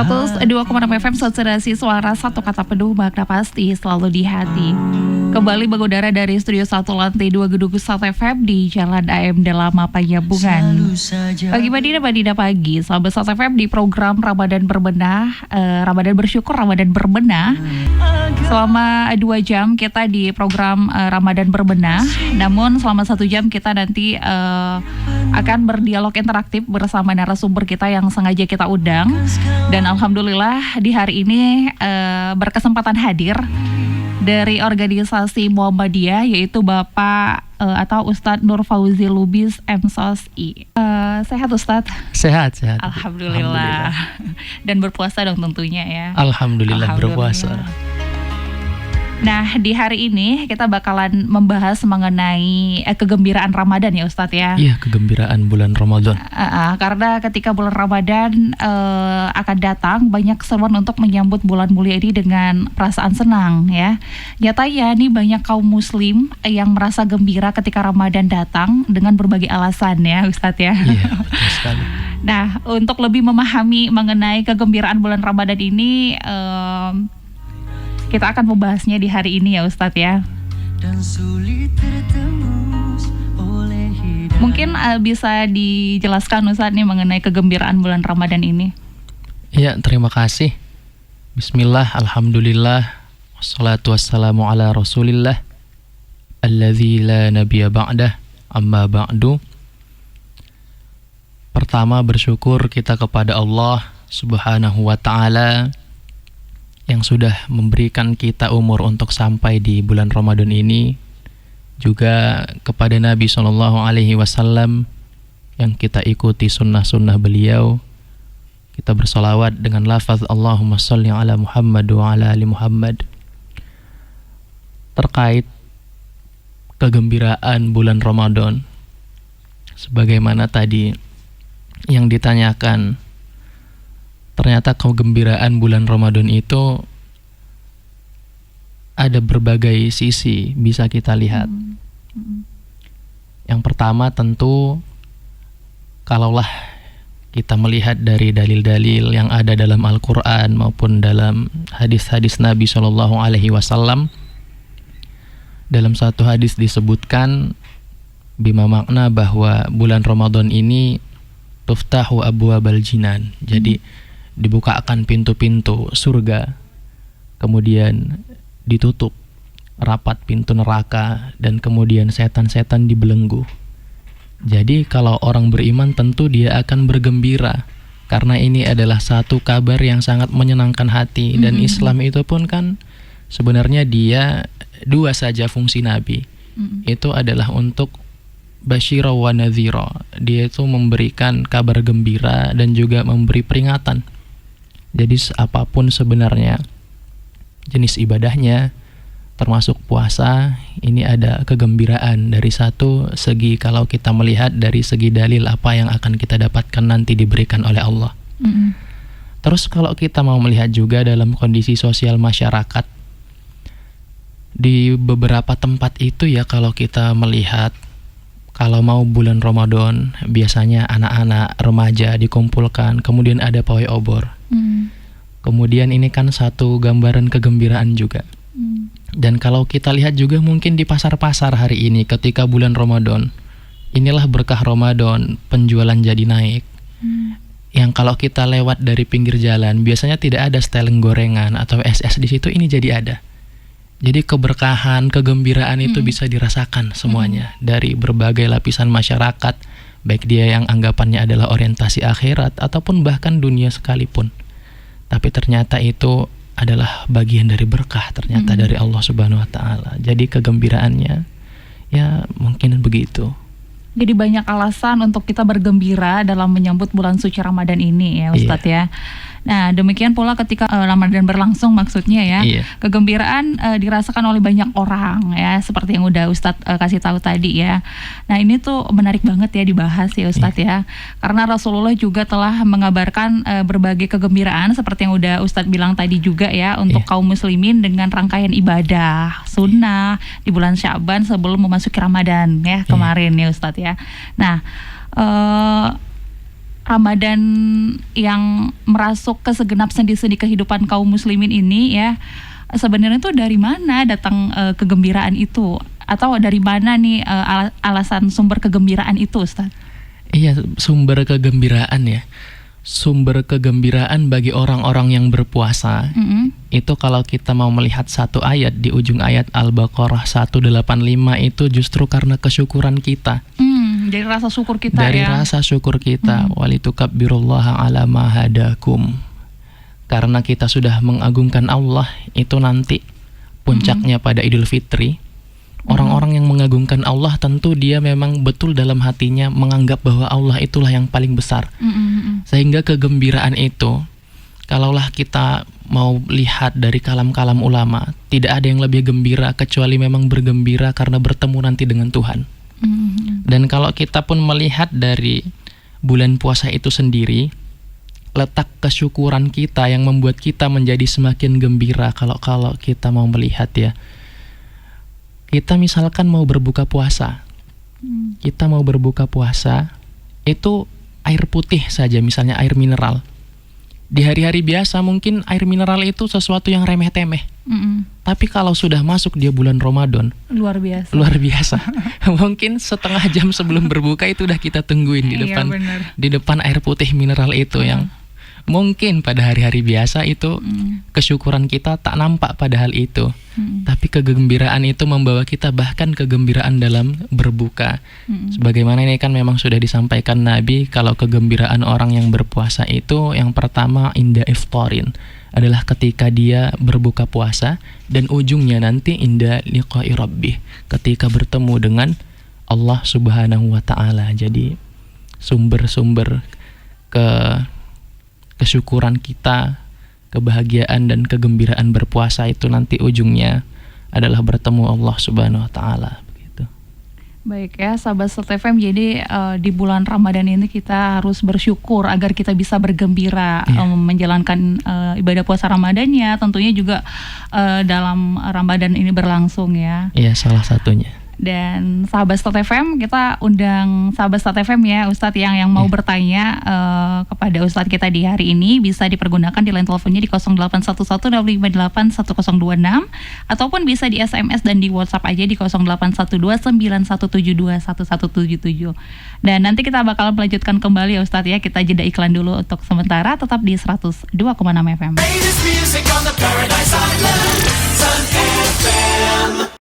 102,6 FM Sosialisasi Suara Satu Kata Penuh Makna Pasti Selalu di Hati. Kembali mengudara dari Studio 1 Lantai 2 Gedung 1 FM di Jalan AMD Lama Penyambungan. Pagi Madinah pagi, sahabat 1 FM di program Ramadan Berbenah, Ramadan Bersyukur, Ramadan Berbenah. Selama 2 jam kita di program Ramadan Berbenah. Namun selama 1 jam kita nanti akan berdialog interaktif bersama narasumber kita yang sengaja kita undang. Dan alhamdulillah di hari ini berkesempatan hadir dari organisasi Muhammadiyah, yaitu Bapak atau Ustadz Nur Fauzi Lubis MSOSI. Sehat Ustadz? Sehat. Alhamdulillah. Dan berpuasa dong tentunya ya. Alhamdulillah berpuasa. Nah, di hari ini kita bakalan membahas mengenai kegembiraan Ramadan ya Ustadz ya. Iya, kegembiraan bulan Ramadan. Karena ketika bulan Ramadan akan datang, banyak seruan untuk menyambut bulan mulia ini dengan perasaan senang ya. Nyatanya nih banyak kaum muslim yang merasa gembira ketika Ramadan datang dengan berbagai alasan ya Ustadz ya. Iya, betul sekali. Nah, untuk lebih memahami mengenai kegembiraan bulan Ramadan ini, kita akan membahasnya di hari ini ya Ustadz ya. Mungkin bisa dijelaskan Ustadz nih mengenai kegembiraan bulan Ramadan ini. Iya, terima kasih. Bismillah, alhamdulillah, wassalatu wassalamu ala rasulillah alladzi la nabiyya ba'dah, amma ba'du. Pertama, bersyukur kita kepada Allah Subhanahu wa ta'ala yang sudah memberikan kita umur untuk sampai di bulan Ramadan ini, juga kepada Nabi SAW yang kita ikuti sunnah-sunnah beliau. Kita bersolawat dengan lafaz Allahumma sholli ala Muhammad wa ala ali Muhammad. Terkait kegembiraan bulan Ramadan, sebagaimana tadi yang ditanyakan, ternyata kegembiraan bulan Ramadan itu ada berbagai sisi bisa kita lihat. Yang pertama tentu, kalaulah kita melihat dari dalil-dalil yang ada dalam Al-Quran maupun dalam hadis-hadis Nabi SAW, dalam satu hadis disebutkan bima makna bahwa bulan Ramadan ini tuftahu abwabal jinan. Jadi dibukakan pintu-pintu surga, kemudian ditutup rapat pintu neraka, dan kemudian setan-setan dibelenggu. Jadi kalau orang beriman tentu dia akan bergembira, karena ini adalah satu kabar yang sangat menyenangkan hati. Dan Islam itu pun kan sebenarnya dia dua saja fungsi Nabi. Itu adalah untuk basyira wa nadhira. Dia itu memberikan kabar gembira dan juga memberi peringatan. Jadi apapun sebenarnya jenis ibadahnya, termasuk puasa, ini ada kegembiraan dari satu segi kalau kita melihat dari segi dalil apa yang akan kita dapatkan nanti diberikan oleh Allah. Terus kalau kita mau melihat juga dalam kondisi sosial masyarakat, di beberapa tempat itu ya, kalau kita melihat, kalau mau bulan Ramadan biasanya anak-anak remaja dikumpulkan, kemudian ada pawai obor. Kemudian ini kan satu gambaran kegembiraan juga. Dan kalau kita lihat juga mungkin di pasar-pasar hari ini ketika bulan Ramadan, inilah berkah Ramadan, penjualan jadi naik. Yang kalau kita lewat dari pinggir jalan biasanya tidak ada seteling gorengan atau es di situ, ini jadi ada. Jadi keberkahan, kegembiraan itu bisa dirasakan semuanya dari berbagai lapisan masyarakat, baik dia yang anggapannya adalah orientasi akhirat ataupun bahkan dunia sekalipun. Tapi ternyata itu adalah bagian dari berkah ternyata dari Allah Subhanahu wa ta'ala. Jadi kegembiraannya ya mungkin begitu. Jadi banyak alasan untuk kita bergembira dalam menyambut bulan suci Ramadan ini ya Ustadz ya. Nah, demikian pula ketika Ramadan berlangsung maksudnya ya. Kegembiraan dirasakan oleh banyak orang ya, seperti yang udah Ustadz kasih tahu tadi ya. Nah, ini tuh menarik banget ya dibahas ya Ustadz ya. Karena Rasulullah juga telah mengabarkan berbagai kegembiraan seperti yang udah Ustadz bilang tadi juga ya, untuk kaum muslimin dengan rangkaian ibadah sunnah di bulan Sya'ban sebelum memasuki Ramadan ya kemarin ya Ustadz ya. Nah, Ramadan yang merasuk ke segenap sendi-sendi kehidupan kaum muslimin ini ya, sebenarnya itu dari mana datang kegembiraan itu, atau dari mana nih alasan sumber kegembiraan itu, Ustaz? Iya, sumber kegembiraan ya. Sumber kegembiraan bagi orang-orang yang berpuasa itu kalau kita mau melihat satu ayat di ujung ayat Al-Baqarah 185 itu justru karena kesyukuran kita. Dari rasa syukur kita dari ya. rasa syukur kita. Walitukabbirullaha ala ma hadakum. Karena kita sudah mengagungkan Allah, itu nanti puncaknya pada Idul Fitri. Orang-orang yang mengagungkan Allah tentu dia memang betul dalam hatinya menganggap bahwa Allah itulah yang paling besar. Sehingga kegembiraan itu, kalaulah kita mau lihat dari kalam-kalam ulama, tidak ada yang lebih gembira kecuali memang bergembira karena bertemu nanti dengan Tuhan. Dan kalau kita pun melihat dari bulan puasa itu sendiri, letak kesyukuran kita yang membuat kita menjadi semakin gembira. Kalau kita mau melihat ya, kita misalkan mau berbuka puasa, kita mau berbuka puasa itu air putih saja, misalnya air mineral. Di hari-hari biasa mungkin air mineral itu sesuatu yang remeh-temeh. Tapi kalau sudah masuk dia bulan Ramadan, luar biasa. Mungkin setengah jam sebelum berbuka itu udah kita tungguin di depan air putih mineral itu yang mungkin pada hari-hari biasa itu kesyukuran kita tak nampak pada hal itu. Tapi kegembiraan itu membawa kita bahkan kegembiraan dalam berbuka. Sebagaimana ini kan memang sudah disampaikan Nabi, kalau kegembiraan orang yang berpuasa itu yang pertama inda iftarin, adalah ketika dia berbuka puasa, dan ujungnya nanti inda liqa'i rabbih, ketika bertemu dengan Allah Subhanahu wa taala. Jadi sumber-sumber kesyukuran kita, kebahagiaan dan kegembiraan berpuasa itu nanti ujungnya adalah bertemu Allah Subhanahu wa taala, begitu. Baik ya, sahabat Start FM, jadi di bulan Ramadan ini kita harus bersyukur agar kita bisa bergembira menjalankan ibadah puasa Ramadannya, tentunya juga dalam Ramadan ini berlangsung ya. Iya, salah satunya. Dan sahabat Start FM, kita undang sahabat Start FM ya, Ustadz yang mau bertanya kepada Ustadz kita di hari ini bisa dipergunakan di line teleponnya di 0811-658-1026 ataupun bisa di SMS dan di WhatsApp aja di 0812-9172-1177. Dan nanti kita bakal melanjutkan kembali ya Ustadz ya, kita jeda iklan dulu untuk sementara, tetap di 102,6 FM.